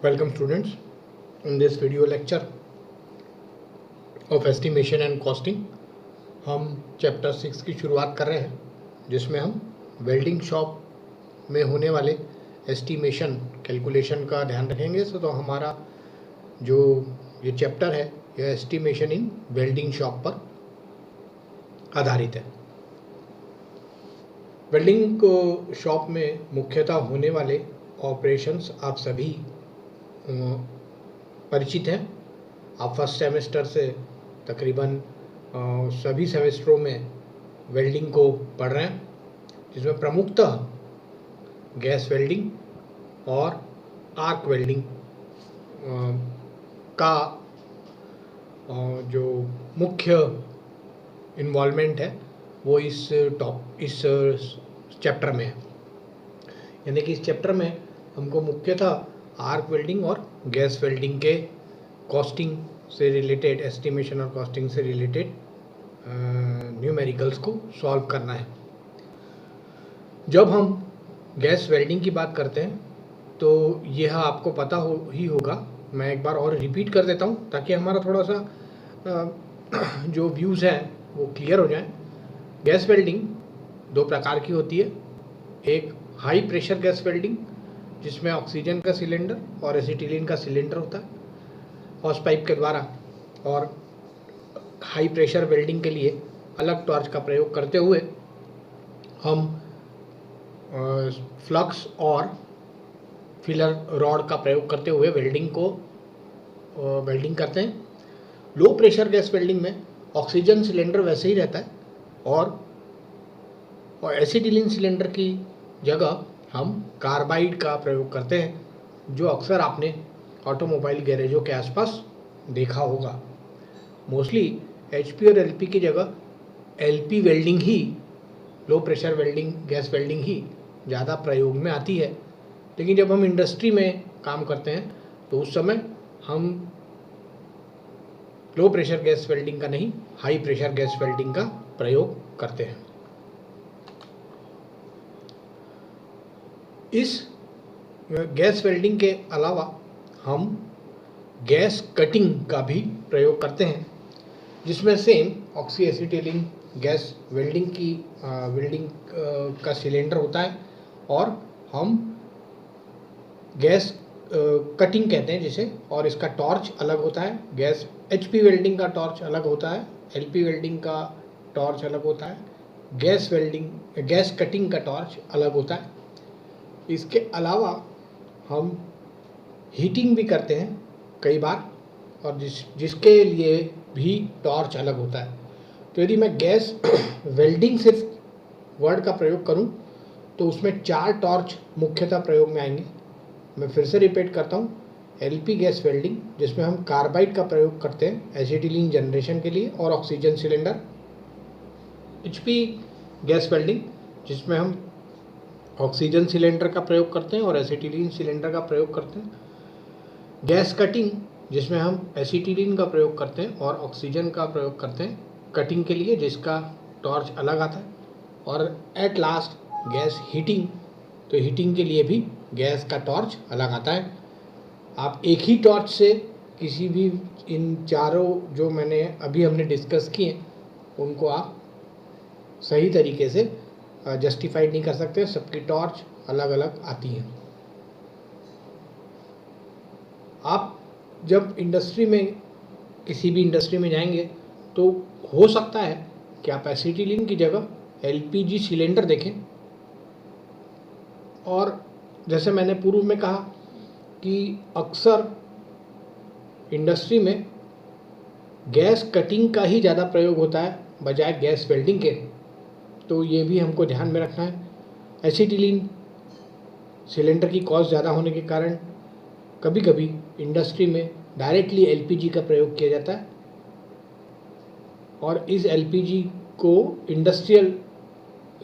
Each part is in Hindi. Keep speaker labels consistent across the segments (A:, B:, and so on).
A: Welcome students in this video lecture of estimation and costing। हम चैप्टर 6 की शुरुआत कर रहे हैं जिसमें हम वेल्डिंग शॉप में होने वाले एस्टिमेशन कैलकुलेशन का ध्यान रखेंगे। तो हमारा जो ये चैप्टर है यह एस्टिमेशन इन वेल्डिंग शॉप पर आधारित है। वेल्डिंग को शॉप में मुख्यतः होने वाले ऑपरेशंस आप सभी परिचित हैं। आप फर्स्ट सेमेस्टर से तकरीबन सभी सेमेस्टरों में वेल्डिंग को पढ़ रहे हैं, जिसमें प्रमुखतः गैस वेल्डिंग और आर्क वेल्डिंग का जो मुख्य इन्वॉल्वमेंट है वो इस चैप्टर में है। यानी कि इस चैप्टर में हमको मुख्यतः आर्क वेल्डिंग और गैस वेल्डिंग के कॉस्टिंग से रिलेटेड, एस्टिमेशन और कॉस्टिंग से रिलेटेड न्यूमेरिकल्स को सॉल्व करना है। जब हम गैस वेल्डिंग की बात करते हैं तो यह आपको पता ही होगा। मैं एक बार और रिपीट कर देता हूँ ताकि हमारा थोड़ा सा जो व्यूज़ हैं वो क्लियर हो जाए। गैस वेल्डिंग दो प्रकार की होती है। एक हाई प्रेशर गैस वेल्डिंग जिसमें ऑक्सीजन का सिलेंडर और एसिटिलीन का सिलेंडर होता है हॉस पाइप के द्वारा, और हाई प्रेशर वेल्डिंग के लिए अलग टॉर्च का प्रयोग करते हुए हम फ्लक्स और फिलर रॉड का प्रयोग करते हुए वेल्डिंग करते हैं। लो प्रेशर गैस वेल्डिंग में ऑक्सीजन सिलेंडर वैसे ही रहता है और एसिटिलीन सिलेंडर की जगह हम कार्बाइड का प्रयोग करते हैं, जो अक्सर आपने ऑटोमोबाइल गैरेजों के आसपास देखा होगा। मोस्टली एचपी और एलपी की जगह एलपी वेल्डिंग ही, low pressure welding, gas welding ही ज़्यादा प्रयोग में आती है। लेकिन जब हम इंडस्ट्री में काम करते हैं तो उस समय हम लो प्रेशर गैस वेल्डिंग का नहीं, हाई प्रेशर गैस वेल्डिंग का प्रयोग करते हैं। इस गैस वेल्डिंग के अलावा हम गैस कटिंग का भी प्रयोग करते हैं, जिसमें same oxy acetylene gas welding का सिलेंडर होता है और हम गैस कटिंग कहते हैं जिसे, और इसका टॉर्च अलग होता है। गैस एचपी वेल्डिंग का टॉर्च अलग होता है, एलपी वेल्डिंग का टॉर्च अलग होता है, गैस कटिंग का टॉर्च अलग होता है। इसके अलावा हम हीटिंग भी करते हैं कई बार, और जिसके लिए भी टॉर्च अलग होता है। तो यदि मैं गैस वेल्डिंग सिर्फ वर्ड का प्रयोग करूं तो उसमें 4 टॉर्च मुख्यतः प्रयोग में आएंगे। मैं फिर से रिपीट करता हूं। एलपी गैस वेल्डिंग जिसमें हम कार्बाइड का प्रयोग करते हैं एसिटिलीन जनरेशन के लिए और oxygen cylinder. HP gas welding जिसमें हम ऑक्सीजन सिलेंडर का प्रयोग करते हैं और एसिटिलीन सिलेंडर का प्रयोग करते हैं। गैस कटिंग जिसमें हम एसिटिलीन का प्रयोग करते हैं और ऑक्सीजन का प्रयोग करते हैं कटिंग के लिए, जिसका टॉर्च अलग आता है। और एट लास्ट गैस हीटिंग, तो हीटिंग के लिए भी गैस का टॉर्च अलग आता है। आप एक ही टॉर्च से किसी भी इन चारों जो हमने डिस्कस किए उनको आप सही तरीके से जस्टिफाइड नहीं कर सकते। सबकी टॉर्च अलग अलग आती हैं। आप जब किसी भी इंडस्ट्री में जाएंगे तो हो सकता है कि आप एसिटिलीन की जगह एलपीजी सिलेंडर देखें। और जैसे मैंने पूर्व में कहा कि अक्सर इंडस्ट्री में गैस कटिंग का ही ज़्यादा प्रयोग होता है बजाय गैस वेल्डिंग के, तो ये भी हमको ध्यान में रखना है। एसिटिलीन सिलेंडर की कॉस्ट ज़्यादा होने के कारण कभी कभी इंडस्ट्री में डायरेक्टली एलपीजी का प्रयोग किया जाता है, और इस एलपीजी को इंडस्ट्रियल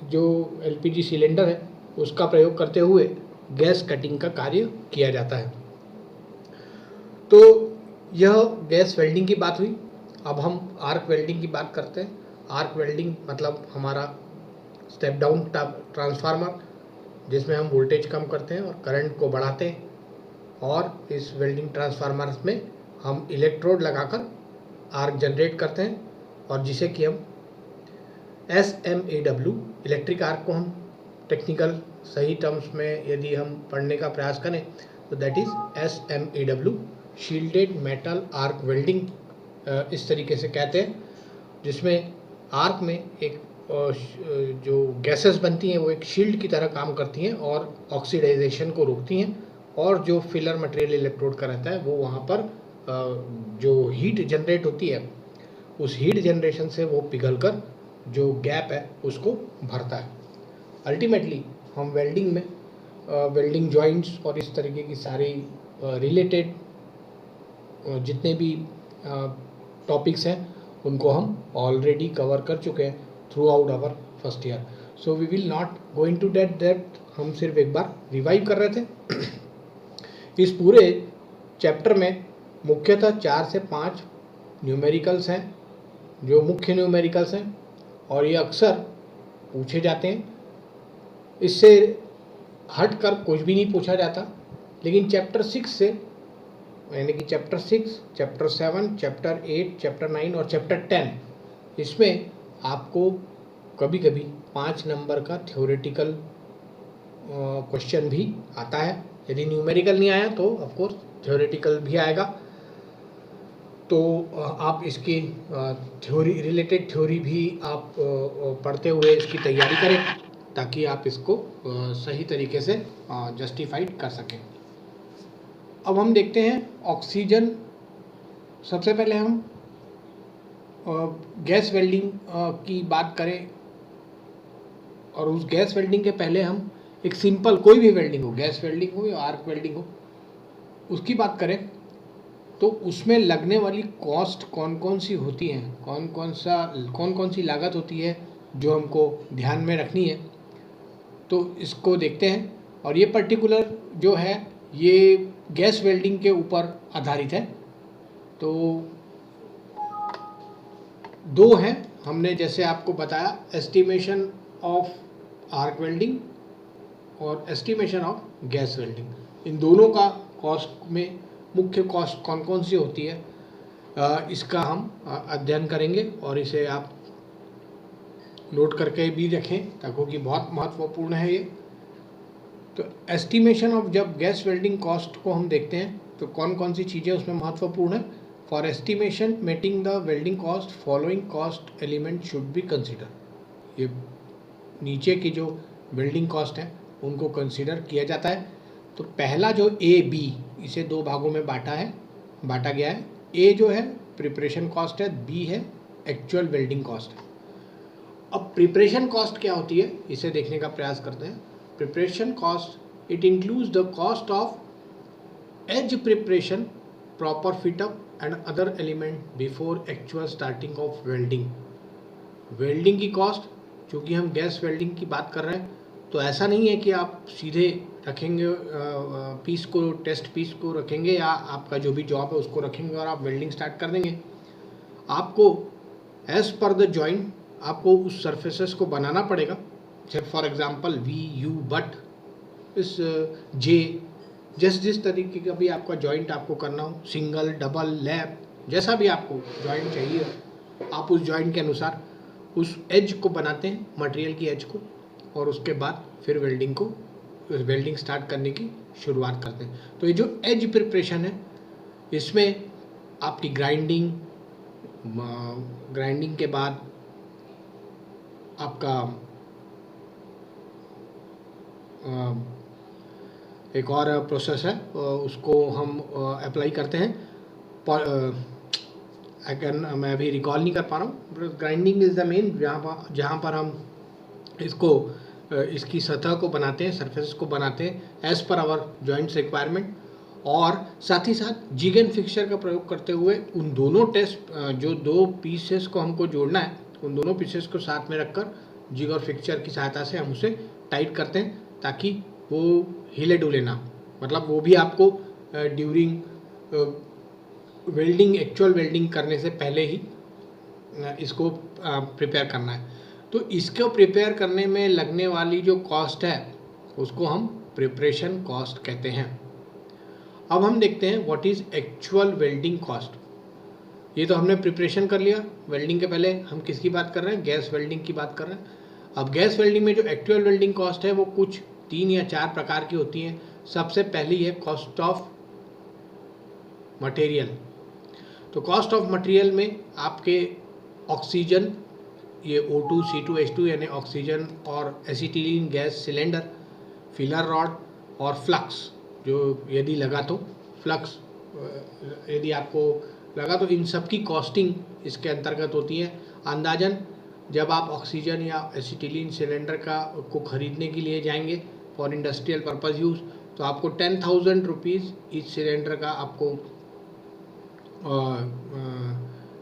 A: जो एलपीजी सिलेंडर है उसका प्रयोग करते हुए गैस कटिंग का कार्य किया जाता है। तो यह गैस वेल्डिंग की बात हुई। अब हम आर्क वेल्डिंग की बात करते हैं। आर्क वेल्डिंग मतलब हमारा स्टेप डाउन ट्रांसफार्मर, जिसमें हम वोल्टेज कम करते हैं और करंट को बढ़ाते हैं। और इस वेल्डिंग ट्रांसफार्मर्स में हम इलेक्ट्रोड लगाकर आर्क जनरेट करते हैं और जिसे कि हम SMAW इलेक्ट्रिक आर्क को हम टेक्निकल सही टर्म्स में यदि हम पढ़ने का प्रयास करें तो that is SMAW shielded metal arc welding इस तरीके से कहते हैं, जिसमें आर्क में एक जो गैसेस बनती हैं वो एक शील्ड की तरह काम करती हैं और ऑक्सीडाइजेशन को रोकती हैं, और जो फिलर मटेरियल इलेक्ट्रोड का रहता है वो वहाँ पर जो हीट जनरेट होती है उस हीट जनरेशन से वो पिघलकर जो गैप है उसको भरता है। अल्टीमेटली हम वेल्डिंग में वेल्डिंग जॉइंट्स और इस तरीके की सारी रिलेटेड जितने भी टॉपिक्स हैं उनको हम ऑलरेडी कवर कर चुके हैं throughout our first year, so we will not going to that हम सिर्फ एक बार रिवाइव कर रहे थे। इस पूरे चैप्टर में मुख्यतः 4 से 5 न्यूमेरिकल्स हैं जो मुख्य न्यूमेरिकल्स हैं और ये अक्सर पूछे जाते हैं। इससे हट कर कुछ भी नहीं पूछा जाता, लेकिन चैप्टर 6 से यानी कि चैप्टर 6, चैप्टर 7, चैप्टर 8, चैप्टर 9 और चैप्टर 10 इसमें आपको कभी कभी 5 नंबर का थ्योरेटिकल क्वेश्चन भी आता है। यदि न्यूमेरिकल नहीं आया तो ऑफकोर्स थ्योरेटिकल भी आएगा, तो आप इसकी रिलेटेड थ्योरी भी आप पढ़ते हुए इसकी तैयारी करें ताकि आप इसको सही तरीके से जस्टिफाइड कर सकें। अब हम देखते हैं ऑक्सीजन। सबसे पहले हम गैस वेल्डिंग की बात करें, और उस गैस वेल्डिंग के पहले हम एक सिंपल कोई भी वेल्डिंग हो, गैस वेल्डिंग हो या आर्क वेल्डिंग हो, उसकी बात करें तो उसमें लगने वाली कॉस्ट कौन कौन सी होती हैं, कौन कौन सी लागत होती है जो हमको ध्यान में रखनी है, तो इसको देखते हैं। और ये पर्टिकुलर जो है ये गैस वेल्डिंग के ऊपर आधारित है। तो 2 हैं हमने जैसे आपको बताया, एस्टिमेशन ऑफ आर्क वेल्डिंग और एस्टिमेशन ऑफ गैस वेल्डिंग। इन दोनों का कॉस्ट में मुख्य कॉस्ट कौन कौन सी होती है इसका हम अध्ययन करेंगे और इसे आप नोट करके भी रखें ताकि बहुत महत्वपूर्ण है ये। तो एस्टिमेशन ऑफ जब गैस वेल्डिंग कॉस्ट को हम देखते हैं तो कौन कौन सी चीज़ें उसमें महत्वपूर्ण है। For estimation mating the welding cost following cost element should be consider. ये नीचे की जो वेल्डिंग कॉस्ट है उनको कंसिडर किया जाता है। तो पहला जो AB, इसे 2 भागों में बांटा गया है। A जो है प्रिपरेशन कॉस्ट है, B है एक्चुअल वेल्डिंग कॉस्ट है। अब प्रिपरेशन कॉस्ट क्या होती है इसे देखने का प्रयास करते हैं। Preparation cost it includes the cost of edge preparation, proper fitup and other element before actual starting of welding. Welding की कॉस्ट, चूँकि हम गैस वेल्डिंग की बात कर रहे हैं तो ऐसा नहीं है कि आप सीधे रखेंगे पीस को, टेस्ट पीस को रखेंगे या आपका जो भी जॉब है उसको रखेंगे और आप वेल्डिंग स्टार्ट कर देंगे। आपको एज पर द जॉइंट आपको उस सरफेसेस को बनाना पड़ेगा। जैसे फॉर एग्जांपल VU बट इस J, जिस तरीके का भी आपका जॉइंट आपको करना हो, सिंगल डबल लैप, जैसा भी आपको जॉइंट चाहिए आप उस जॉइंट के अनुसार उस एज को बनाते हैं, मटेरियल की एज को, और उसके बाद फिर वेल्डिंग स्टार्ट करने की शुरुआत करते हैं। तो ये जो एज प्रिपरेशन है इसमें आपकी ग्राइंडिंग के बाद आपका एक और प्रोसेस है उसको हम अप्लाई करते हैं। मैं अभी रिकॉल नहीं कर पा रहा हूँ। ग्राइंडिंग इज़ द मेन जहाँ पर हम इसकी सतह को बनाते हैं, सरफेस को बनाते हैं as per hour joints requirement, और साथ ही साथ जिग एंड फिक्सचर का प्रयोग करते हुए उन दोनों जो 2 पीसेस को हमको जोड़ना है उन दोनों पीसेस को साथ में रखकर जिग और फिक्सचर की सहायता से हम उसे टाइट करते हैं ताकि वो हिले डुले ना, मतलब वो भी आपको ड्यूरिंग वेल्डिंग, एक्चुअल वेल्डिंग करने से पहले ही इसको प्रिपेयर करना है। तो इसको प्रिपेयर करने में लगने वाली जो कॉस्ट है उसको हम प्रिपरेशन कॉस्ट कहते हैं। अब हम देखते हैं what is actual welding cost. ये तो हमने प्रिपरेशन कर लिया, वेल्डिंग के पहले हम किसकी बात कर रहे हैं, गैस वेल्डिंग की बात कर रहे हैं। अब गैस वेल्डिंग में जो एक्चुअल वेल्डिंग कॉस्ट है वो कुछ 3 या 4 प्रकार की होती हैं। सबसे पहली है कॉस्ट ऑफ मटेरियल। तो कॉस्ट ऑफ मटेरियल में आपके ऑक्सीजन, ये O2, C2, H2 यानी ऑक्सीजन और acetylene gas cylinder, filler rod और फ्लक्स, जो यदि लगा तो फ्लक्स यदि आपको लगा तो इन सब की कॉस्टिंग इसके अंतर्गत होती है। अंदाजन जब आप ऑक्सीजन या एसिटिलीन सिलेंडर को खरीदने के लिए जाएंगे फॉर इंडस्ट्रियल पर्पज़ यूज़, तो आपको 10,000 रुपीज़ इस सिलेंडर का आपको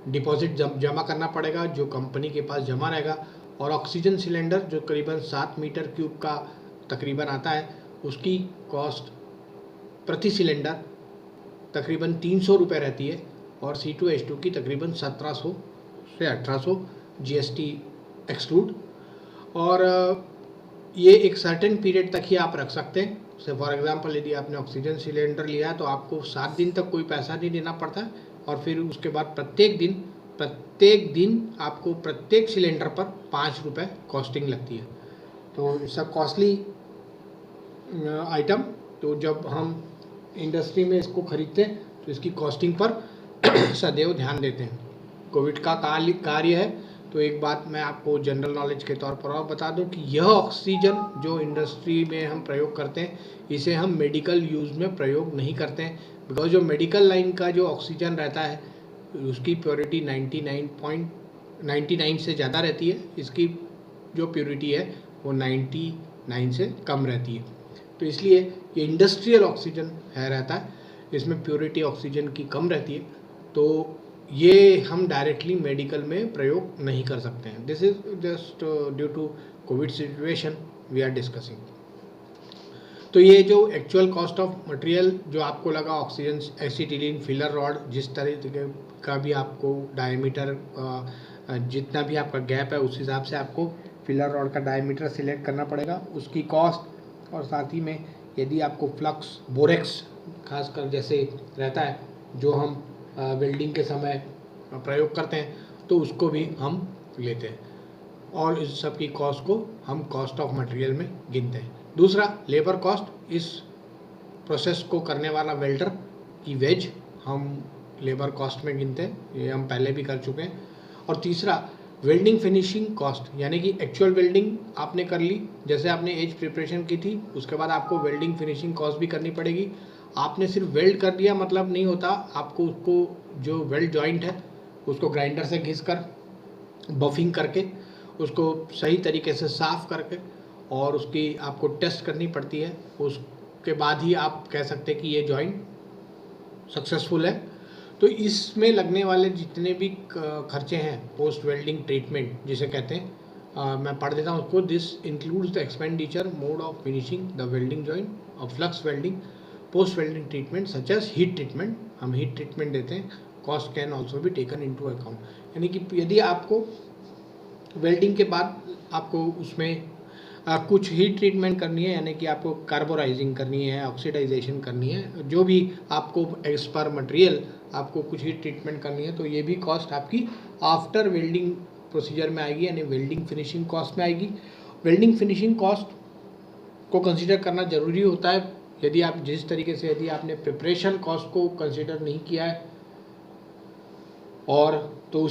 A: डिपॉजिट जमा करना पड़ेगा, जो कंपनी के पास जमा रहेगा। और ऑक्सीजन सिलेंडर जो करीबन 7 मीटर क्यूब का तकरीबन आता है, उसकी कॉस्ट प्रति सिलेंडर तकरीबन 300 रुपये रहती है, और C2H2 की तकरीबन 1700 से 1800 GST एक्सक्लूड। और ये एक सर्टेन पीरियड तक ही आप रख सकते हैं। से फॉर एग्जांपल यदि आपने ऑक्सीजन सिलेंडर लिया है तो आपको 7 दिन तक कोई पैसा नहीं देना पड़ता है, और फिर उसके बाद प्रत्येक दिन आपको प्रत्येक सिलेंडर पर 5 रुपये कॉस्टिंग लगती है। तो सब कॉस्टली आइटम, तो जब हम इंडस्ट्री में इसको खरीदते हैं तो इसकी कॉस्टिंग पर सदैव ध्यान देते हैं। कोविड का कार्य है, तो एक बात मैं आपको जनरल नॉलेज के तौर पर और बता दूं कि यह ऑक्सीजन जो इंडस्ट्री में हम प्रयोग करते हैं, इसे हम मेडिकल यूज़ में प्रयोग नहीं करते हैं, बिकॉज जो मेडिकल लाइन का जो ऑक्सीजन रहता है उसकी प्योरिटी 99 से ज़्यादा रहती है। इसकी जो प्योरिटी है वो 99 से कम रहती है। तो इसलिए ये इंडस्ट्रियल ऑक्सीजन रहता है, इसमें प्योरिटी ऑक्सीजन की कम रहती है, तो ये हम डायरेक्टली मेडिकल में प्रयोग नहीं कर सकते हैं। This is just due to Covid situation we are discussing. तो ये जो एक्चुअल कॉस्ट ऑफ मटेरियल जो आपको लगा, ऑक्सीजन, एसिटिलीन, फिलर रॉड, जिस तरीके का भी आपको डायमीटर, जितना भी आपका गैप है उस हिसाब से आपको फिलर रॉड का डायमीटर सिलेक्ट करना पड़ेगा, उसकी कॉस्ट। और साथ ही में यदि आपको फ्लक्स, बोरेक्स खासकर जैसे रहता है जो हम वेल्डिंग के समय प्रयोग करते हैं, तो उसको भी हम लेते हैं, और इस सब की कॉस्ट को हम कॉस्ट ऑफ मटेरियल में गिनते हैं। दूसरा, लेबर कॉस्ट। इस प्रोसेस को करने वाला वेल्डर की वेज हम लेबर कॉस्ट में गिनते हैं, ये हम पहले भी कर चुके हैं। और तीसरा, वेल्डिंग फिनिशिंग कॉस्ट, यानी कि एक्चुअल वेल्डिंग आपने कर ली, जैसे आपने एज प्रिपरेशन की थी, उसके बाद आपको वेल्डिंग फिनिशिंग कॉस्ट भी करनी पड़ेगी। आपने सिर्फ वेल्ड कर दिया मतलब नहीं होता, आपको उसको जो वेल्ड जॉइंट है उसको ग्राइंडर से घिस कर, बफिंग करके, उसको सही तरीके से साफ़ करके, और उसकी आपको टेस्ट करनी पड़ती है। उसके बाद ही आप कह सकते हैं कि ये जॉइंट सक्सेसफुल है। तो इसमें लगने वाले जितने भी खर्चे हैं, पोस्ट वेल्डिंग ट्रीटमेंट जिसे कहते हैं, मैं पढ़ देता हूँ उसको। This includes the expenditure, mode of finishing the welding joint of flux welding, post welding treatment such as heat treatment, हम हीट ट्रीटमेंट देते हैं। कॉस्ट कैन ऑल्सो भी टेकन इनटू अकाउंट, यानी कि यदि आपको वेल्डिंग के बाद आपको उसमें कुछ हीट ट्रीटमेंट करनी है, यानी कि आपको कार्बोराइजिंग करनी है, ऑक्सीडाइजेशन करनी है, जो भी आपको एज पर मटेरियल आपको कुछ हीट ट्रीटमेंट करनी है, तो ये भी कॉस्ट आपकी आफ्टर वेल्डिंग प्रोसीजर में आएगी, यानी वेल्डिंग फिनिशिंग कॉस्ट में आएगी। वेल्डिंग फिनिशिंग कॉस्ट को कंसीडर करना ज़रूरी होता है। यदि आप जिस तरीके से, यदि आपने प्रिपरेशन कॉस्ट को कंसीडर नहीं किया है, और तो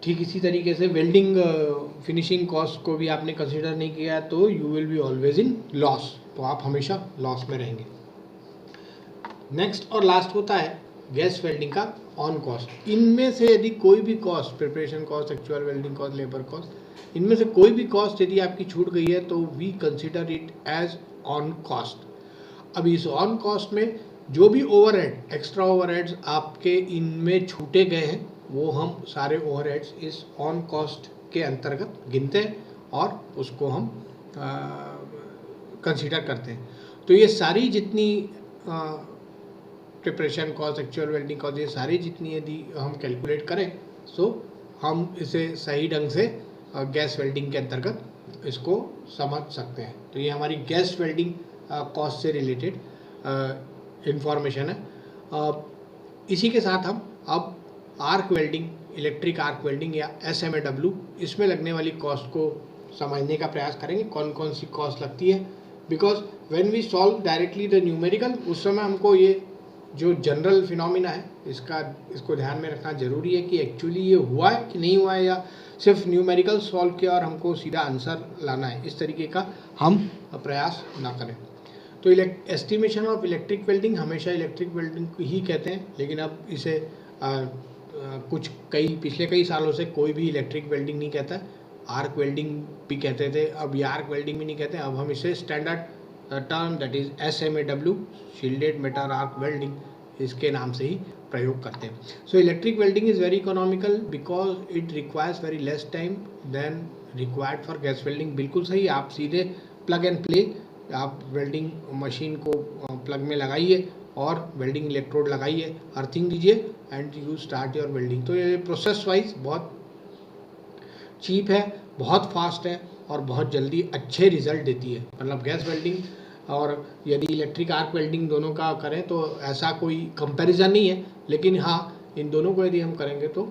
A: ठीक इसी तरीके से वेल्डिंग फिनिशिंग कॉस्ट को भी आपने कंसीडर नहीं किया है, तो you will be always in loss, तो आप हमेशा लॉस में रहेंगे। नेक्स्ट और लास्ट होता है गैस वेल्डिंग का ऑन कॉस्ट। इनमें से यदि कोई भी cost, preparation cost, actual welding cost, labour cost, इनमें से कोई भी कॉस्ट यदि आपकी छूट गई है तो we consider it as on cost. अब इस ऑन कॉस्ट में जो भी ओवरहेड, एक्स्ट्रा ओवरहेड्स आपके इनमें छूटे गए हैं, वो हम सारे ओवरहेड्स इस ऑन कॉस्ट के अंतर्गत गिनते हैं और उसको हम कंसीडर करते हैं। तो ये सारी जितनी preparation cost, actual welding cost, ये सारी जितनी यदि हम कैलकुलेट करें, सो हम इसे सही ढंग से गैस वेल्डिंग के अंतर्गत इसको समझ सकते हैं। तो ये हमारी गैस वेल्डिंग कॉस्ट से रिलेटेड इंफॉर्मेशन है। इसी के साथ हम अब arc welding, electric arc welding या SMAW, इसमें लगने वाली कॉस्ट को समझने का प्रयास करेंगे, कौन कौन सी कॉस्ट लगती है। Because when we solve directly the numerical, उस समय हमको ये जो जनरल फिनोमिना है इसको ध्यान में रखना जरूरी है कि एक्चुअली ये हुआ है कि नहीं हुआ है, या सिर्फ न्यूमेरिकल सॉल्व किया और हमको सीधा आंसर लाना है, इस तरीके का हम प्रयास ना करें। तो एस्टिमेशन ऑफ इलेक्ट्रिक वेल्डिंग हमेशा इलेक्ट्रिक वेल्डिंग ही कहते हैं, लेकिन अब इसे पिछले कई सालों से कोई भी इलेक्ट्रिक वेल्डिंग नहीं कहता। आर्क वेल्डिंग भी कहते थे, अब ये आर्क वेल्डिंग भी नहीं कहते। अब हम इसे standard term that is SMAW, shielded metal arc welding, इसके नाम से ही प्रयोग करते हैं। So electric welding is very economical because it requires very less time then required for gas welding. बिल्कुल सही, आप सीधे प्लग एंड प्ले, आप वेल्डिंग मशीन को प्लग में लगाइए और वेल्डिंग इलेक्ट्रोड लगाइए, अर्थिंग दीजिए and you start your welding. तो ये प्रोसेस वाइज बहुत चीप है, बहुत फास्ट है और बहुत जल्दी अच्छे रिजल्ट देती है। मतलब गैस वेल्डिंग और यदि इलेक्ट्रिक आर्क वेल्डिंग दोनों का करें तो ऐसा कोई कंपैरिजन नहीं है, लेकिन हाँ, इन दोनों को यदि हम करेंगे तो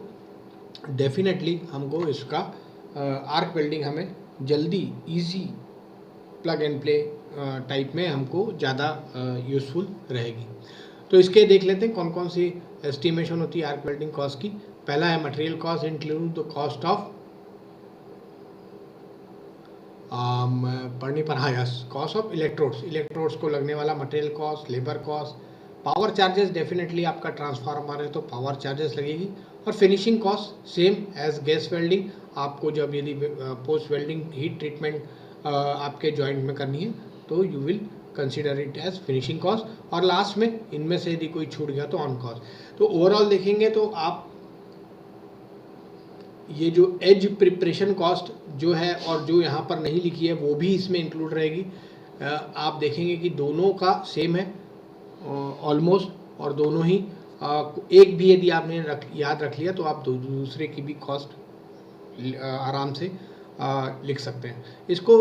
A: डेफिनेटली हमको इसका आर्क वेल्डिंग हमें जल्दी easy plug and play type में हमको ज़्यादा यूज़फुल रहेगी। तो इसके देख लेते हैं कौन कौन सी एस्टिमेशन होती है आर्क वेल्डिंग कॉस्ट की। पहला है material cost include the cost of पढ़ने पर, हाँ यस, कॉस्ट ऑफ इलेक्ट्रोड्स को लगने वाला material cost, labour cost, power charges, definitely आपका ट्रांसफार्मर है तो पावर चार्जेस लगेगी, और finishing cost same as gas welding. आपको जब यदि पोस्ट वेल्डिंग हीट ट्रीटमेंट आपके जॉइंट में करनी है तो you will consider it as finishing cost, और लास्ट में इनमें से यदि कोई छूट गया तो ऑन कॉस्ट। तो ओवरऑल देखेंगे तो आप ये जो एज प्रिपरेशन कॉस्ट जो है और जो यहाँ पर नहीं लिखी है वो भी इसमें इंक्लूड रहेगी। आप देखेंगे कि दोनों का सेम है ऑलमोस्ट, और दोनों ही एक भी यदि आपने याद रख लिया तो आप दूसरे की भी कॉस्ट आराम से लिख सकते हैं। इसको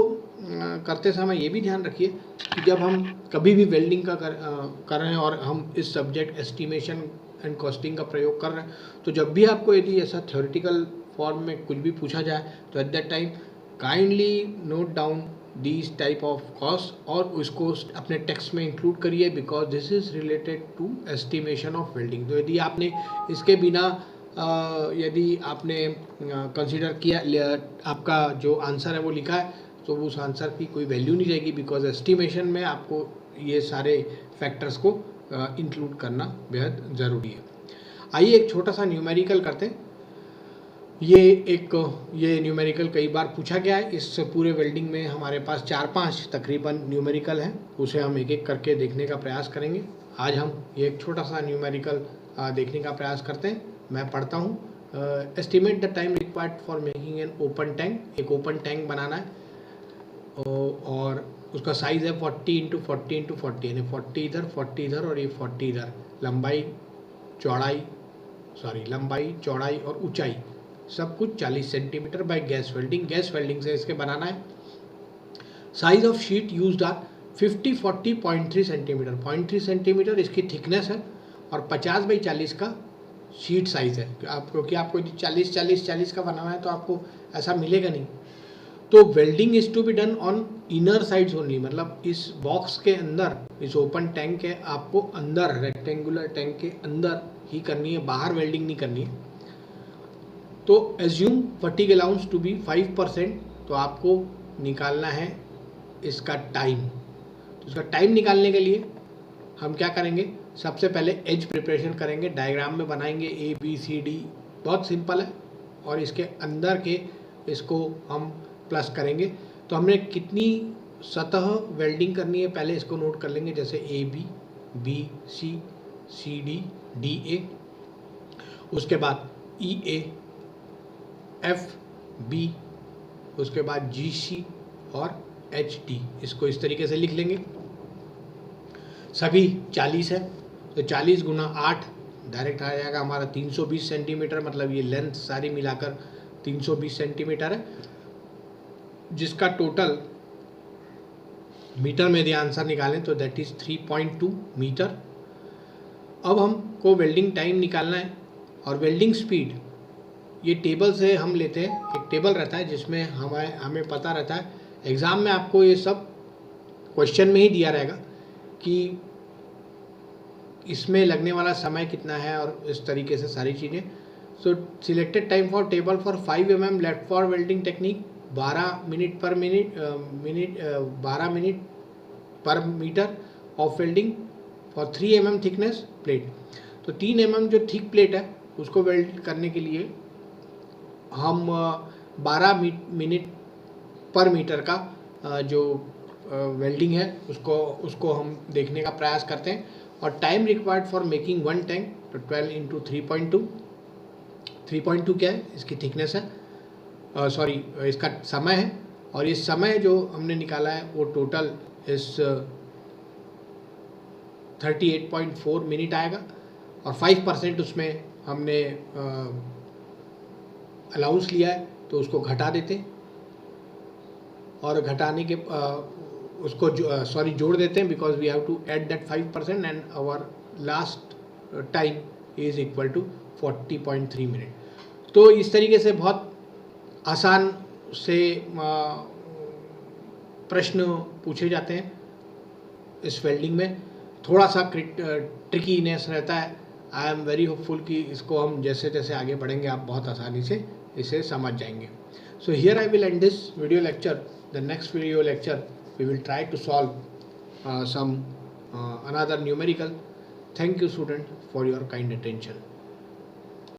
A: करते समय ये भी ध्यान रखिए कि जब हम कभी भी वेल्डिंग का कर रहे हैं और हम इस सब्जेक्ट एस्टिमेशन एंड कॉस्टिंग का प्रयोग कर रहे हैं, तो जब भी आपको यदि ऐसा थ्योरेटिकल फॉर्म में कुछ भी पूछा जाए तो at that time kindly note down these type of cost और उसको अपने टेक्स्ट में इंक्लूड करिए, because this is related to estimation of welding. तो यदि आपने इसके बिना यदि आपने कंसीडर किया, आपका जो आंसर है वो लिखा है, तो उस आंसर की कोई वैल्यू नहीं रहेगी, बिकॉज एस्टिमेशन में आपको ये सारे फैक्टर्स को इंक्लूड करना बेहद ज़रूरी है। आइए एक छोटा सा न्यूमेरिकल करते हैं। ये न्यूमेरिकल कई बार पूछा गया है। इस पूरे वेल्डिंग में हमारे पास 4-5 तकरीबन न्यूमेरिकल हैं, उसे हम एक एक करके देखने का प्रयास करेंगे। आज हम ये एक छोटा सा न्यूमेरिकल देखने का प्रयास करते हैं। मैं पढ़ता हूँ। Estimate the time required for making an open tank. एक ओपन टैंक बनाना है और उसका साइज़ है 40 × 40 × 40, यानी 40 इधर 40 इधर और ये 40 इधर। लंबाई चौड़ाई और ऊंचाई सब कुछ 40 centimetre by gas welding. Gas welding से इसके बनाना है। Size of sheet used are 50-40.3 centimetre. 0.3 centimetre इसकी थिकनेस है और 50/40 का शीट साइज है। क्योंकि आपको 40-40 का बनाना है तो आपको ऐसा मिलेगा नहीं। तो welding is to be done on inner sides only, मतलब इस बॉक्स के अंदर, इस ओपन टैंक के आपको अंदर, रेक्टेंगुलर टैंक के अंदर ही करनी है, बाहर वेल्डिंग नहीं करनी है। तो assume fatigue allowance to be 5%। तो आपको निकालना है इसका टाइम। तो इसका टाइम निकालने के लिए हम क्या करेंगे, सबसे पहले एज प्रिपरेशन करेंगे, डायग्राम में बनाएंगे ABCD, बहुत सिंपल है, और इसके अंदर के इसको हम प्लस करेंगे। तो हमने कितनी सतह वेल्डिंग करनी है पहले इसको नोट कर लेंगे, जैसे AB, BC, CD, DA, उसके बाद EA, FB, उसके बाद GC और HD। इसको इस तरीके से लिख लेंगे। सभी 40 है तो 40 × 8 डायरेक्ट आ जाएगा हमारा 320 सेंटीमीटर। मतलब ये लेंथ सारी मिलाकर 320 सेंटीमीटर है, जिसका टोटल मीटर में यदि आंसर निकालें तो दैट इज 3.2 मीटर। अब हमको वेल्डिंग टाइम निकालना है और वेल्डिंग स्पीड ये टेबल से हम लेते हैं। एक टेबल रहता है जिसमें हमें पता रहता है, एग्ज़ाम में आपको ये सब क्वेश्चन में ही दिया रहेगा कि इसमें लगने वाला समय कितना है और इस तरीके से सारी चीज़ें। So selected time for table for 5 mm left for welding technique 12 minute per metre of welding for 3 mm thickness plate. तो 3 mm जो थिक प्लेट है उसको वेल्ड करने के लिए हम 12 मिनट पर मीटर का जो वेल्डिंग है उसको हम देखने का प्रयास करते हैं। और time required for making one tank, तो 12 इंटू 3.2 क्या है, इसकी थिकनेस है, सॉरी इसका समय है। और ये समय जो हमने निकाला है वो टोटल इस 38.4 मिनट आएगा और 5% उसमें हमने अलाउंस लिया है तो उसको घटा देते और घटाने के उसको जोड़ देते हैं, because we have to add that 5% and our last time is equal to 40.3 minute. तो इस तरीके से बहुत आसान से प्रश्न पूछे जाते हैं इस वेल्डिंग में। थोड़ा सा ट्रिकीनेस रहता है। आई एम वेरी होपफुल कि इसको हम जैसे जैसे आगे बढ़ेंगे आप बहुत आसानी से इसे समझ जाएंगे। So here I will and this video lecture. The next video lecture we will try to solve some another numerical. Thank you student for your kind attention.